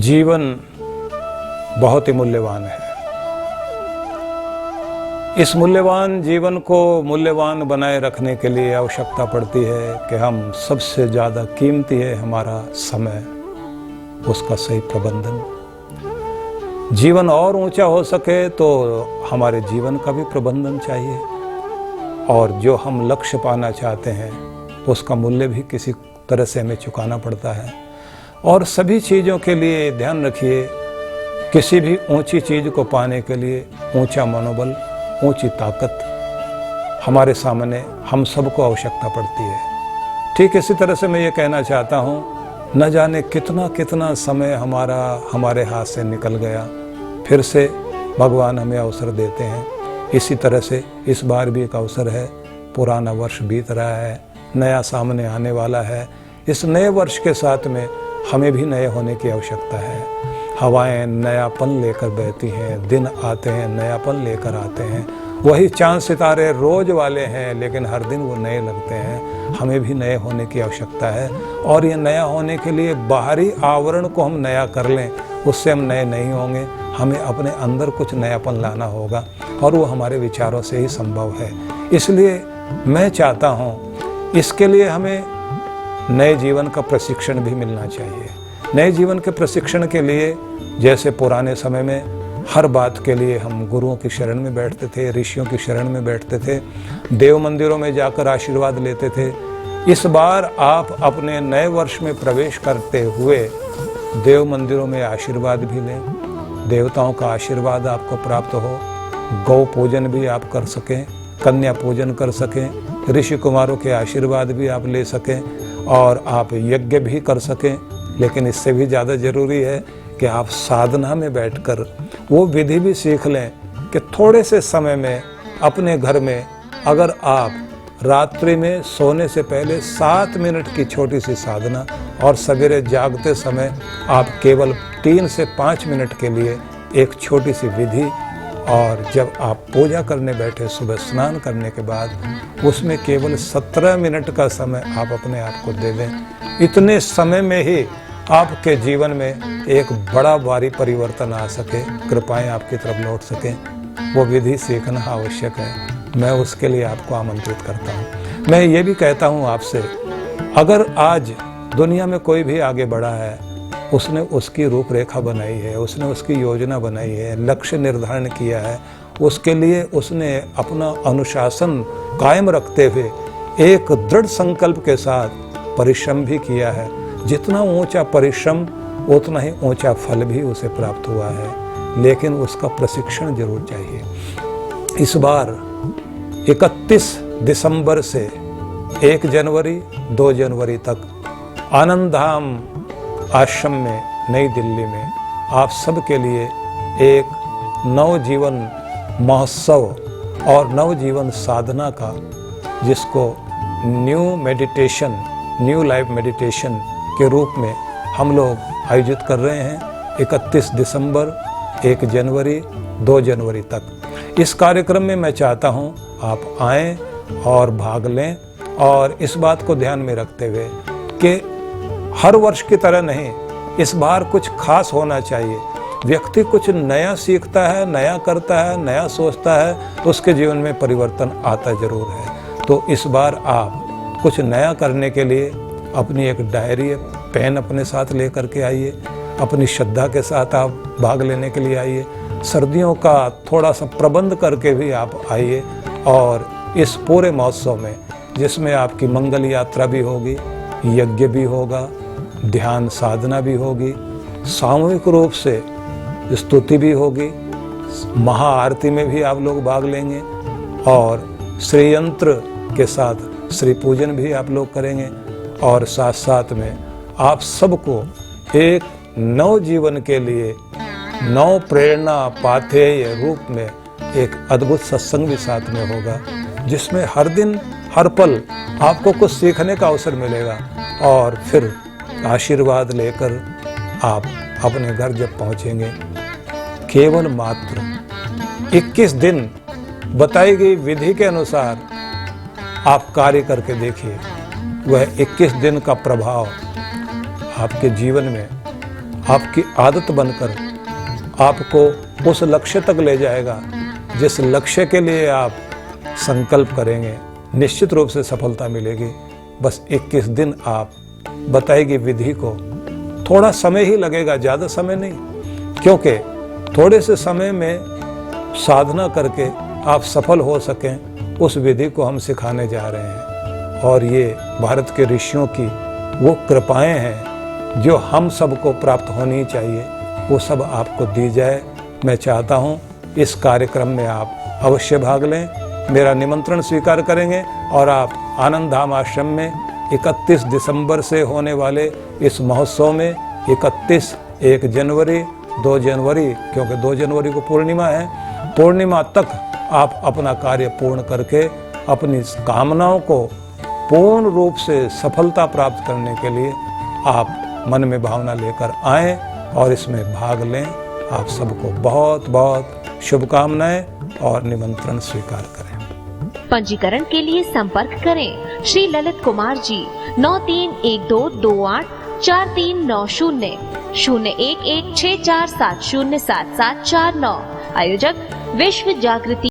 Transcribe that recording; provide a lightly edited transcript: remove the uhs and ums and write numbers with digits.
जीवन बहुत ही मूल्यवान है। इस मूल्यवान जीवन को मूल्यवान बनाए रखने के लिए आवश्यकता पड़ती है कि हम सबसे ज़्यादा कीमती है हमारा समय, उसका सही प्रबंधन। जीवन और ऊंचा हो सके तो हमारे जीवन का भी प्रबंधन चाहिए, और जो हम लक्ष्य पाना चाहते हैं उसका मूल्य भी किसी तरह से हमें चुकाना पड़ता है। और सभी चीज़ों के लिए ध्यान रखिए, किसी भी ऊंची चीज़ को पाने के लिए ऊंचा मनोबल, ऊंची ताकत हमारे सामने हम सबको आवश्यकता पड़ती है। ठीक इसी तरह से मैं ये कहना चाहता हूँ, न जाने कितना कितना समय हमारे हाथ से निकल गया, फिर से भगवान हमें अवसर देते हैं। इसी तरह से इस बार भी एक अवसर है, पुराना वर्ष बीत रहा है, नया सामने आने वाला है। इस नए वर्ष के साथ में हमें भी नए होने की आवश्यकता है। हवाएं नयापन लेकर बहती हैं, दिन आते हैं नयापन लेकर आते हैं। वही चांद सितारे रोज वाले हैं, लेकिन हर दिन वो नए लगते हैं। हमें भी नए होने की आवश्यकता है, और ये नया होने के लिए बाहरी आवरण को हम नया कर लें, उससे हम नए नहीं होंगे। हमें अपने अंदर कुछ नयापन लाना होगा, और वो हमारे विचारों से ही संभव है। इसलिए मैं चाहता हूँ, इसके लिए हमें नए जीवन का प्रशिक्षण भी मिलना चाहिए। नए जीवन के प्रशिक्षण के लिए, जैसे पुराने समय में हर बात के लिए हम गुरुओं की शरण में बैठते थे, ऋषियों की शरण में बैठते थे, देव मंदिरों में जाकर आशीर्वाद लेते थे। इस बार आप अपने नए वर्ष में प्रवेश करते हुए देव मंदिरों में आशीर्वाद भी लें, देवताओं का आशीर्वाद आपको प्राप्त हो, गौ पूजन भी आप कर सकें, कन्या पूजन कर सकें, ऋषि कुमारों के आशीर्वाद भी आप ले सकें, और आप यज्ञ भी कर सकें। लेकिन इससे भी ज़्यादा ज़रूरी है कि आप साधना में बैठकर वो विधि भी सीख लें कि थोड़े से समय में अपने घर में, अगर आप रात्रि में सोने से पहले 7 मिनट की छोटी सी साधना, और सवेरे जागते समय आप केवल 3 से 5 मिनट के लिए एक छोटी सी विधि, और जब आप पूजा करने बैठे सुबह स्नान करने के बाद उसमें केवल 17 मिनट का समय आप अपने आप को दे दें। इतने समय में ही आपके जीवन में एक बड़ा भारी परिवर्तन आ सके, कृपाएं आपकी तरफ लौट सकें। वो विधि सीखना आवश्यक है। मैं उसके लिए आपको आमंत्रित करता हूँ। मैं ये भी कहता हूँ आपसे, अगर आज दुनिया में कोई भी आगे बढ़ा है, उसने उसकी रूपरेखा बनाई है, उसने उसकी योजना बनाई है, लक्ष्य निर्धारण किया है, उसके लिए उसने अपना अनुशासन कायम रखते हुए एक दृढ़ संकल्प के साथ परिश्रम भी किया है। जितना ऊंचा परिश्रम उतना ही ऊंचा फल भी उसे प्राप्त हुआ है, लेकिन उसका प्रशिक्षण जरूर चाहिए। इस बार 31 दिसंबर से 1 जनवरी 2 जनवरी तक आनंद धाम आश्रम में नई दिल्ली में आप सबके लिए एक नवजीवन महोत्सव और नवजीवन साधना का, जिसको न्यू लाइफ मेडिटेशन के रूप में हम लोग आयोजित कर रहे हैं 31 दिसंबर 1 जनवरी 2 जनवरी तक। इस कार्यक्रम में मैं चाहता हूं आप आएं और भाग लें, और इस बात को ध्यान में रखते हुए कि हर वर्ष की तरह नहीं, इस बार कुछ खास होना चाहिए। व्यक्ति कुछ नया सीखता है, नया करता है, नया सोचता है, तो उसके जीवन में परिवर्तन आता जरूर है। तो इस बार आप कुछ नया करने के लिए अपनी एक डायरी, पेन अपने साथ लेकर के आइए, अपनी श्रद्धा के साथ आप भाग लेने के लिए आइए। सर्दियों का थोड़ा सा प्रबंध करके भी आप आइए, और इस पूरे महोत्सव में, जिसमें आपकी मंगल यात्रा भी होगी, यज्ञ भी होगा, ध्यान साधना भी होगी, सामूहिक रूप से स्तुति भी होगी, महाआरती में भी आप लोग भाग लेंगे, और श्री यंत्र के साथ श्री पूजन भी आप लोग करेंगे, और साथ साथ में आप सबको एक नव जीवन के लिए नव प्रेरणा पाथेय रूप में एक अद्भुत सत्संग भी साथ में होगा, जिसमें हर दिन हर पल आपको कुछ सीखने का अवसर मिलेगा। और फिर आशीर्वाद लेकर आप अपने घर जब पहुंचेंगे, केवल मात्र 21 दिन बताई गई विधि के अनुसार आप कार्य करके देखिए। वह 21 दिन का प्रभाव आपके जीवन में आपकी आदत बनकर आपको उस लक्ष्य तक ले जाएगा जिस लक्ष्य के लिए आप संकल्प करेंगे। निश्चित रूप से सफलता मिलेगी। बस 21 दिन आप बताएगी विधि को, थोड़ा समय ही लगेगा, ज़्यादा समय नहीं, क्योंकि थोड़े से समय में साधना करके आप सफल हो सकें, उस विधि को हम सिखाने जा रहे हैं। और ये भारत के ऋषियों की वो कृपाएं हैं जो हम सबको प्राप्त होनी चाहिए, वो सब आपको दी जाए। मैं चाहता हूँ इस कार्यक्रम में आप अवश्य भाग लें, मेरा निमंत्रण स्वीकार करेंगे और आप आनंद धाम आश्रम में 31 दिसंबर से होने वाले इस महोत्सव में 31, 1 जनवरी, 2 जनवरी, क्योंकि 2 जनवरी को पूर्णिमा है, पूर्णिमा तक आप अपना कार्य पूर्ण करके अपनी कामनाओं को पूर्ण रूप से सफलता प्राप्त करने के लिए आप मन में भावना लेकर आएं और इसमें भाग लें। आप सबको बहुत बहुत शुभकामनाएं और निमंत्रण स्वीकार करें। पंजीकरण के लिए संपर्क करें श्री ललित कुमार जी 9312284390 01164707749। आयोजक विश्व जागृति।